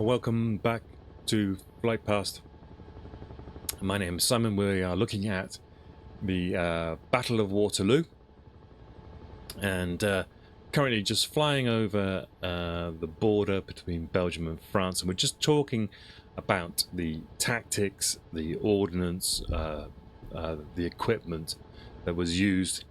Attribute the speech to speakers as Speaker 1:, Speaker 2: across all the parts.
Speaker 1: Welcome back to Flight Past. My name is Simon. We are looking at the Battle of Waterloo, and currently just flying over the border between Belgium and France, and we're just talking about the tactics, the ordnance, the equipment that was used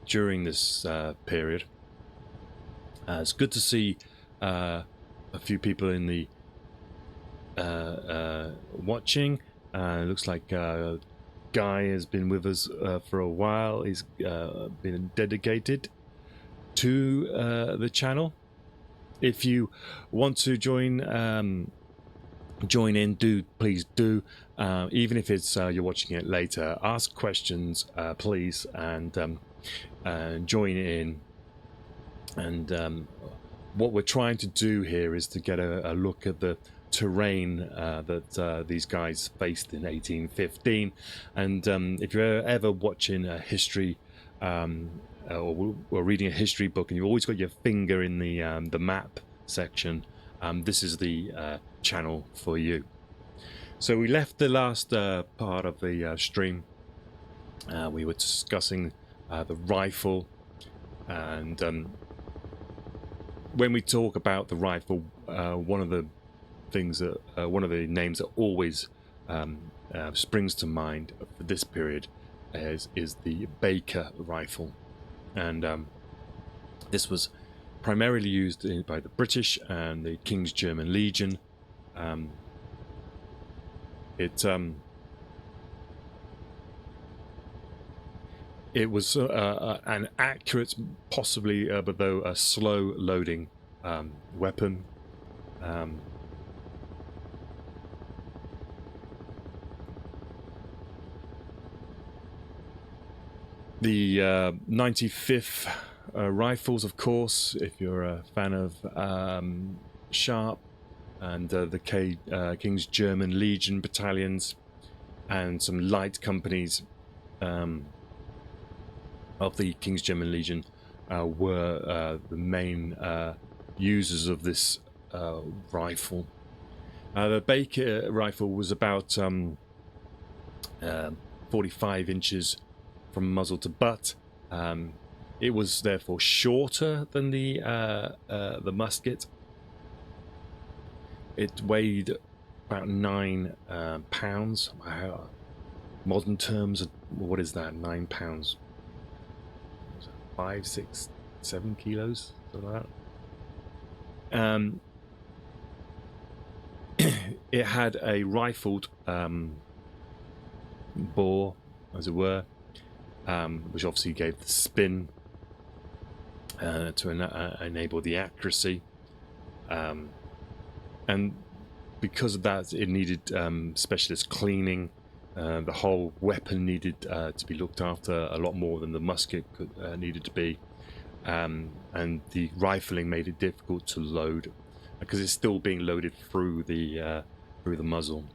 Speaker 1: during this period. It's good to see a few people in the watching. Looks like Guy has been with us for a while. He's been dedicated to the channel. If you want to join in, please do. Even if it's you're watching it later, ask questions, please, and join in. And what we're trying to do here is to get a look at the terrain that these guys faced in 1815. And if you're ever watching a history or reading a history book, and you've always got your finger in the map section, this is the channel for you. So we left the last part of the stream. We were discussing the rifle, and when we talk about the rifle, one of the things that one of the names that always springs to mind for this period is the Baker rifle, and this was primarily used by the British and the King's German Legion. It was an accurate, possibly, but though a slow loading weapon. The 95th rifles, of course, if you're a fan of Sharp, and the King's German Legion battalions, and some light companies of the King's German Legion were the main users of this rifle. The Baker rifle was about 45 inches from muzzle to butt. It was therefore shorter than the musket. It weighed about 9 pounds. Modern terms, what is that? 9 pounds. 5, 6, 7 kilos, something like that. It had a rifled bore, as it were, which obviously gave the spin to enable the accuracy. And because of that, it needed specialist cleaning. The whole weapon needed to be looked after a lot more than the musket needed to be, and the rifling made it difficult to load because it's still being loaded through the muzzle.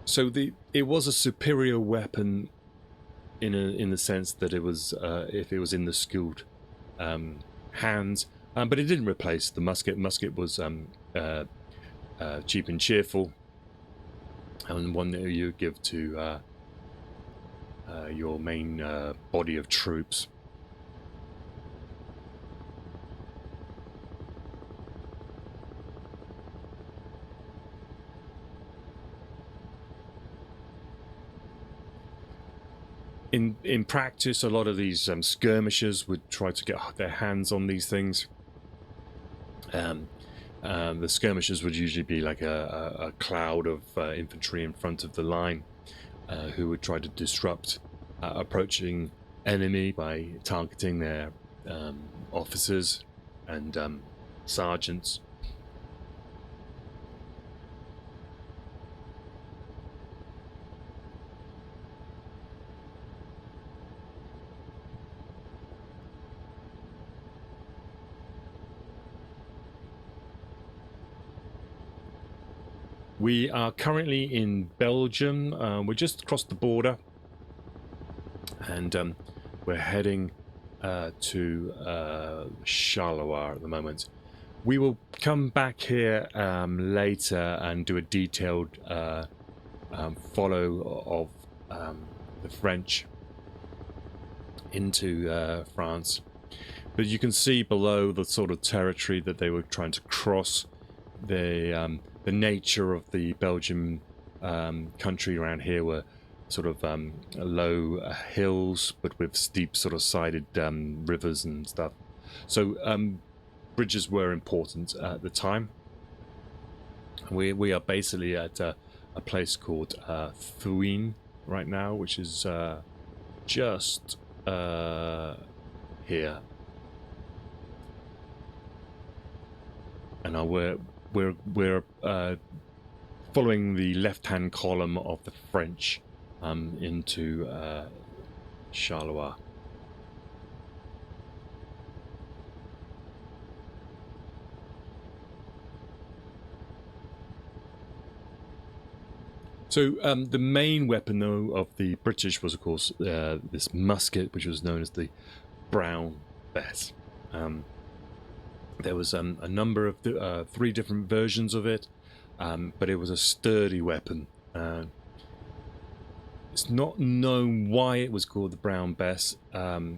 Speaker 1: So it was a superior weapon in the sense that it was if it was in the skilled hands, but it didn't replace the musket. Musket was cheap and cheerful, and one that you give to your main body of troops. In practice, a lot of these skirmishers would try to get their hands on these things. The skirmishers would usually be like a cloud of infantry in front of the line, who would try to disrupt approaching enemy by targeting their officers and sergeants. We are currently in Belgium. We're just across the border, and we're heading to Charleroi at the moment. We will come back here later and do a detailed follow of the French into France. But you can see below the sort of territory that they were trying to cross. The nature of the Belgian country around here were sort of low hills, but with steep sort of sided rivers and stuff. So bridges were important at the time. We are basically at a place called Thuin right now, which is just here. And we're following the left-hand column of the French into Charleroi. So the main weapon, though, of the British was, of course, this musket, which was known as the Brown Bess. There was a number of 3 different versions of it, but it was a sturdy weapon. It's not known why it was called the Brown Bess. There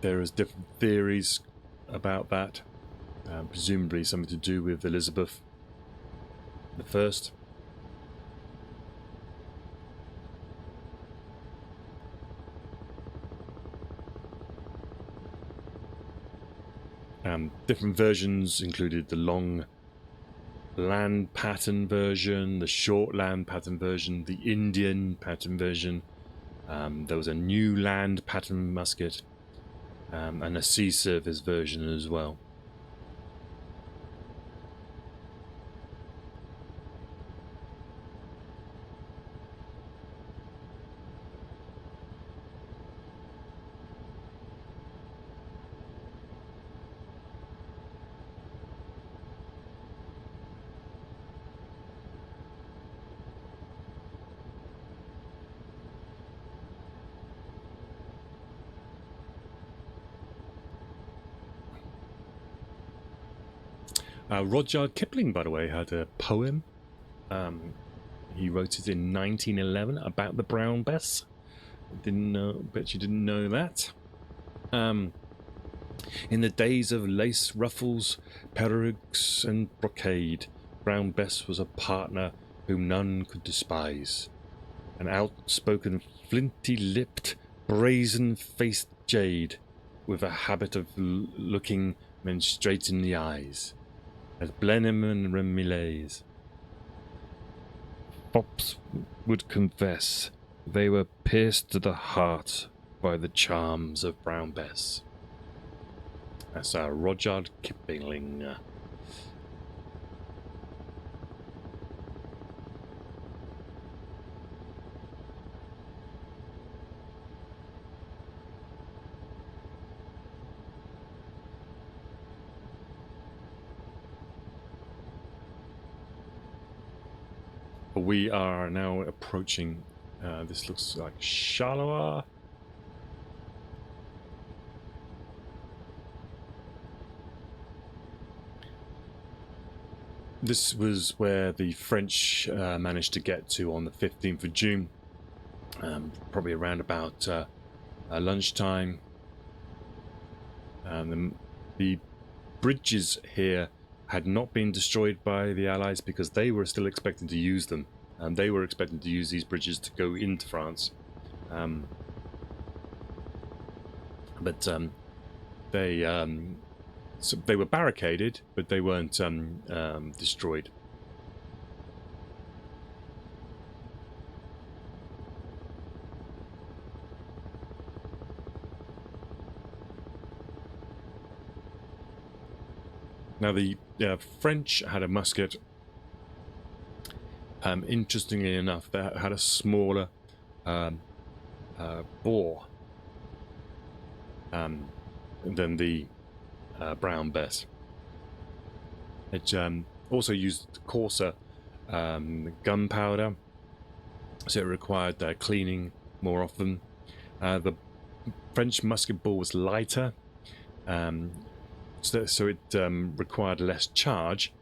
Speaker 1: is different theories about that. Presumably something to do with Elizabeth the First. Different versions included the long land pattern version, the short land pattern version, the Indian pattern version. There was a new land pattern musket, and a sea surface version as well. Rudyard Kipling, by the way, had a poem. He wrote it in 1911 about the Brown Bess. Didn't know. Bet you didn't know that. In the days of lace ruffles, perruques, and brocade, Brown Bess was a partner whom none could despise. An outspoken, flinty-lipped, brazen-faced jade, with a habit of looking men straight in the eyes, as Blenheim and Remilets. Fops would confess they were pierced to the heart by the charms of Brown Bess. That's Rudyard Kipling. We are now approaching, this looks like Charleroi. This was where the French managed to get to on the 15th of June, probably around about lunchtime. The bridges here had not been destroyed by the Allies because they were still expecting to use them. They were expecting to use these bridges to go into France. But they were barricaded, but they weren't destroyed. Now the French had a musket. Interestingly enough, they had a smaller bore than the Brown Bess. It also used coarser gunpowder, so it required cleaning more often. The French musket ball was lighter, so it required less charge.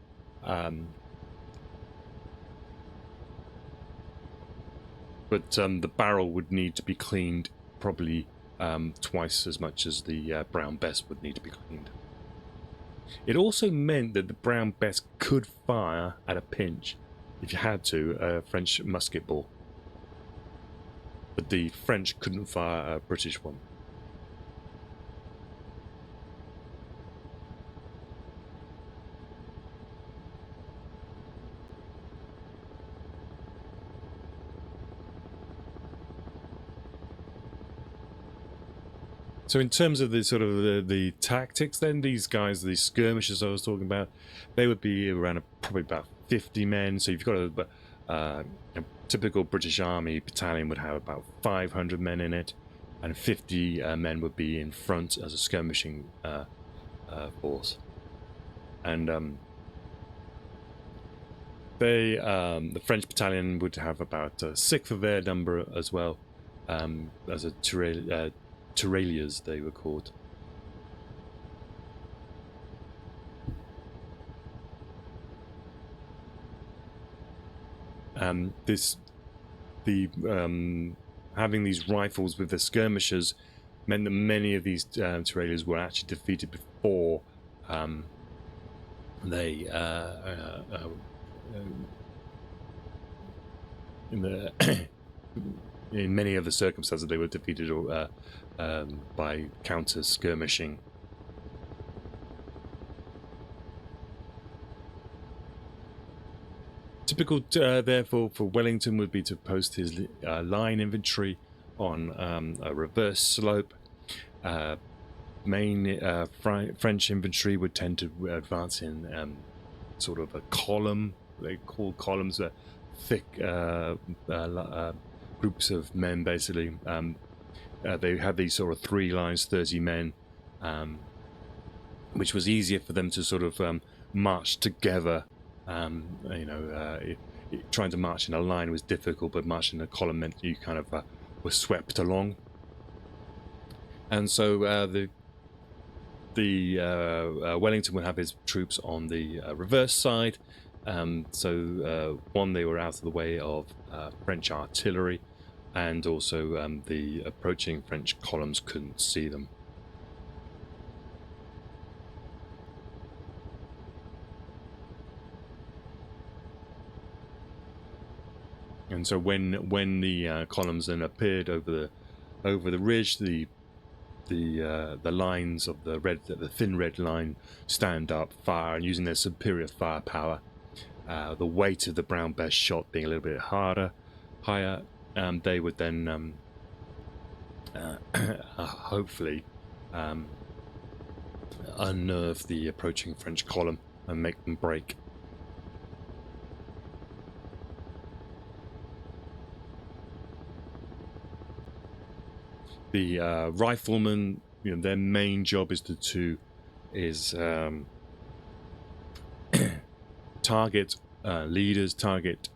Speaker 1: But the barrel would need to be cleaned probably twice as much as the Brown Bess would need to be cleaned. It also meant that the Brown Bess could fire at a pinch, if you had to, a French musket ball. But the French couldn't fire a British one. So in terms of the sort of the tactics, then these guys, these skirmishers I was talking about, they would be around probably about 50 men. So you've got a typical British Army battalion would have about 500 men in it, and 50 men would be in front as a skirmishing force. And the French battalion would have about a sixth of their number as well, as a tirailleurs they were called. Having these rifles with the skirmishers meant that many of these tirailleurs were actually defeated before they in many other circumstances they were defeated by counter skirmishing. Typical, therefore, for Wellington would be to post his line infantry on a reverse slope. Main French infantry would tend to advance in sort of a column. They call columns thick groups of men, basically. They had these sort of 3 lines, 30 men, which was easier for them to sort of march together. Trying to march in a line was difficult, but marching in a column meant you kind of were swept along. And so the Wellington would have his troops on the reverse side. One, they were out of the way of French artillery, and also the approaching French columns couldn't see them. And so when the columns then appeared over the ridge, the lines of the thin red line stand up, fire, and using their superior firepower, the weight of the Brown Bess shot being a little bit higher, they would then hopefully unnerve the approaching French column and make them break. The riflemen, their main job is target leaders, target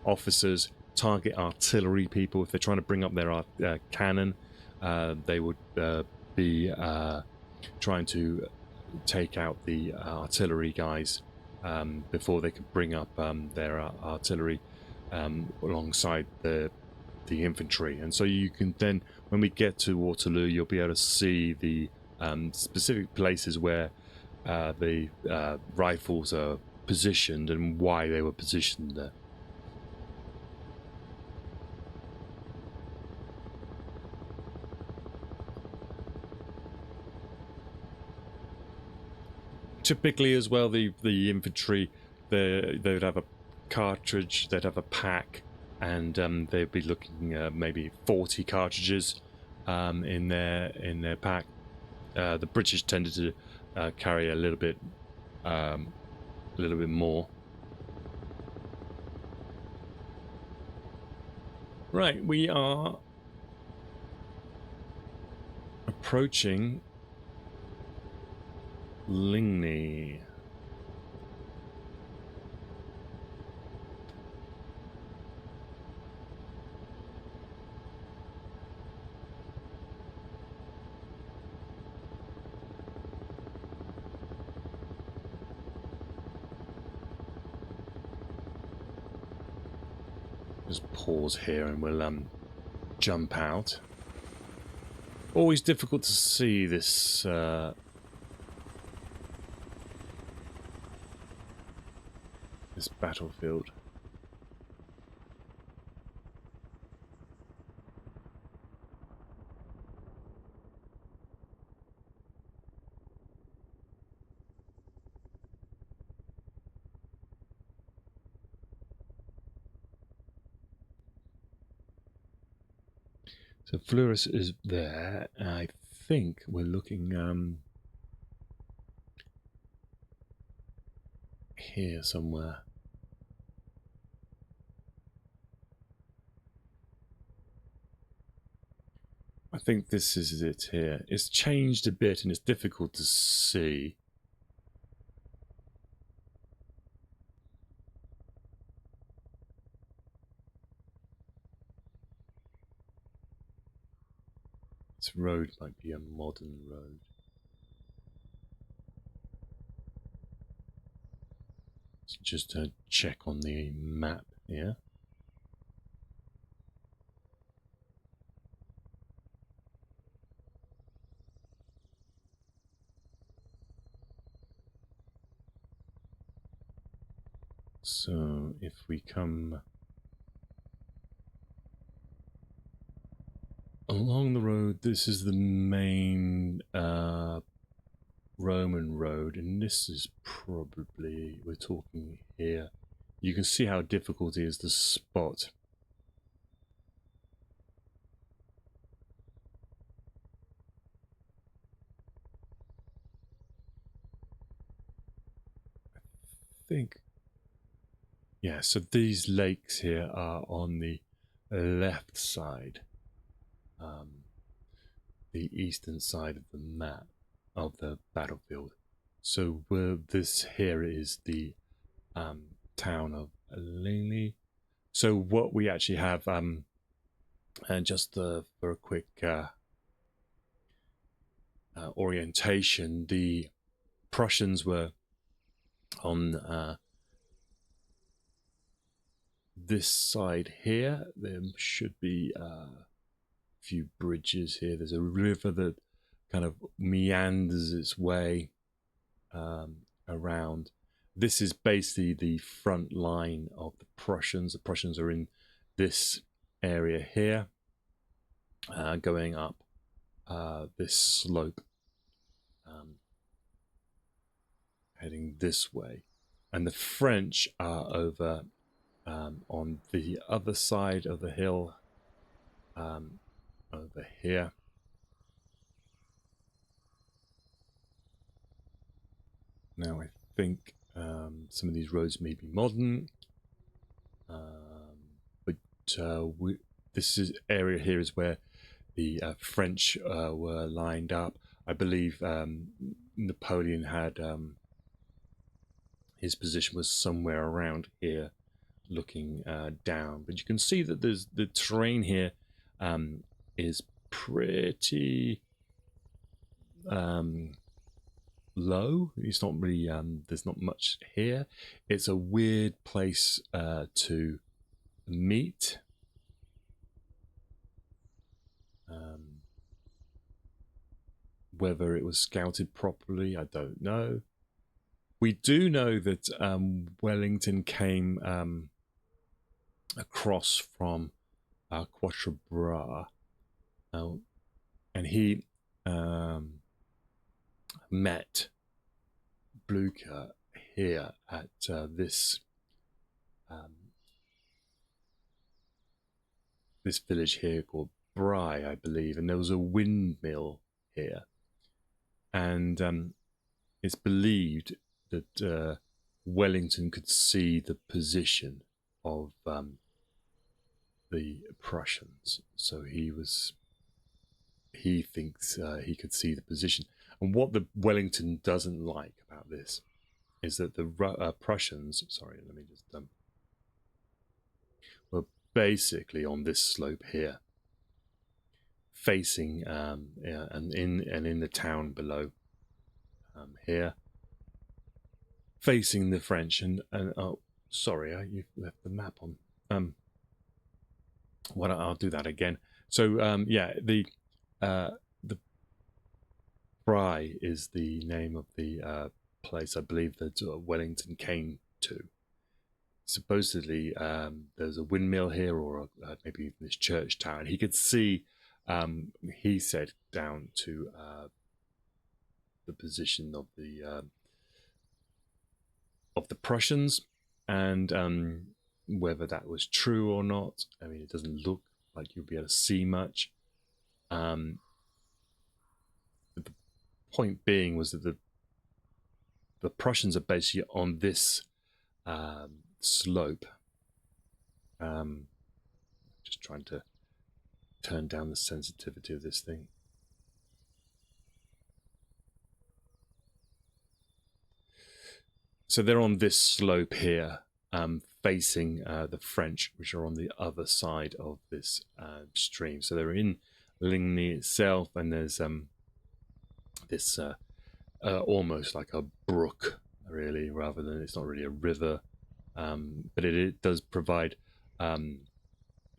Speaker 1: officers, target artillery people. If they're trying to bring up their cannon, they would be trying to take out the artillery guys before they could bring up their artillery alongside the infantry. And so you can then, when we get to Waterloo, you'll be able to see the specific places where the rifles are positioned and why they were positioned there. Typically as well, the infantry, they would have a cartridge, they'd have a pack, and they'd be looking maybe 40 cartridges in their pack. The British tended to carry a little bit more. Right, we are approaching Lingney. Just pause here and we'll jump out. Always difficult to see this this battlefield. So Fluoris is there. I think we're looking here somewhere. I think this is it here. It's changed a bit and it's difficult to see. This road might be a modern road. So just to check on the map here. So if we come along the road, this is the main Roman road, and this is probably, we're talking here. You can see how difficult it is to spot. I think, yeah, so these lakes here are on the left side, the eastern side of the map of the battlefield. So this here is the town of Lingley. So what we actually have, and just for a quick orientation, the Prussians were on this side here. There should be a few bridges here. There's a river that kind of meanders its way around. This is basically the front line of the Prussians. The Prussians are in this area here, going up this slope, heading this way. And the French are over on the other side of the hill, over here. Now I think some of these roads may be modern, but this area here is where the French were lined up. I believe Napoleon had his position was somewhere around here, looking down. But you can see that there's the terrain here is pretty low. It's not really there's not much here. It's a weird place to meet. Whether it was scouted properly, I don't know. We do know that Wellington came across from Quatre Bras, and he met Blucher here at this this village here called Bry, I believe, and there was a windmill here, and it's believed that Wellington could see the position of the Prussians, so he thinks he could see the position. And what the Wellington doesn't like about this is that the Prussians, sorry, let me just were basically on this slope here, facing and in the town below here, facing the French. And oh, sorry, you left the map on. Well, I'll do that again. So yeah, the Bry is the name of the place I believe that Wellington came to. Supposedly there's a windmill here, or maybe this church tower, and he could see, he said, down to the position of the Prussians, and whether that was true or not, I mean, it doesn't look like you'll be able to see much. The point being was that the Prussians are basically on this slope. Just trying to turn down the sensitivity of this thing. So they're on this slope here, facing the French, which are on the other side of this stream. So they're in Ligny itself, and there's this almost like a brook, really, rather than, it's not really a river, but it does provide an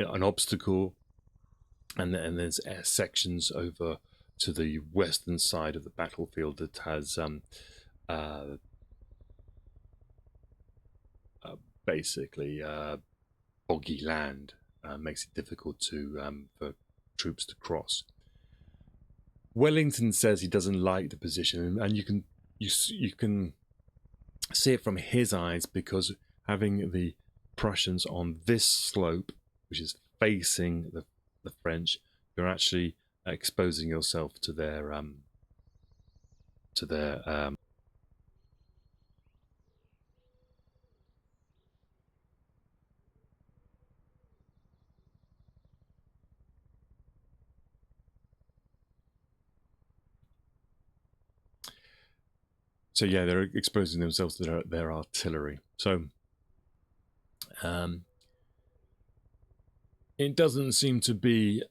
Speaker 1: obstacle. And there's sections over to the western side of the battlefield that has basically boggy land, makes it difficult for troops to cross. Wellington says he doesn't like the position, and you can see it from his eyes, because having the Prussians on this slope, which is facing the French, you're actually exposing yourself to their so yeah, they're exposing themselves to their artillery. So it doesn't seem to be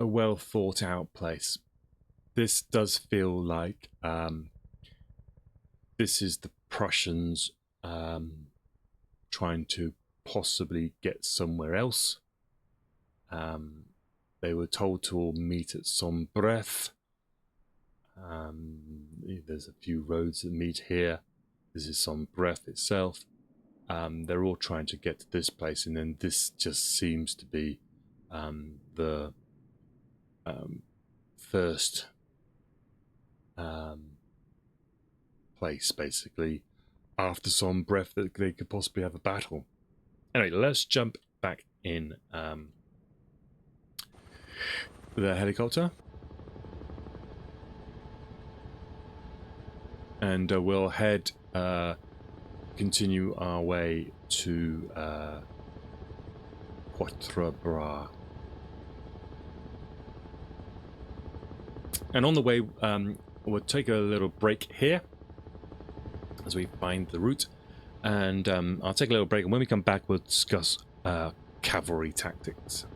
Speaker 1: a well thought out place. This does feel like this is the Prussians trying to possibly get somewhere else. They were told to all meet at Sombref. There's a few roads that meet here. This is Sombref itself. They're all trying to get to this place, and then this just seems to be the first place, basically, after Sombref, that they could possibly have a battle. Anyway, let's jump back in the helicopter, and we'll continue our way to Quatre Bras. And on the way, we'll take a little break here as we find the route, and I'll take a little break, and when we come back, we'll discuss cavalry tactics.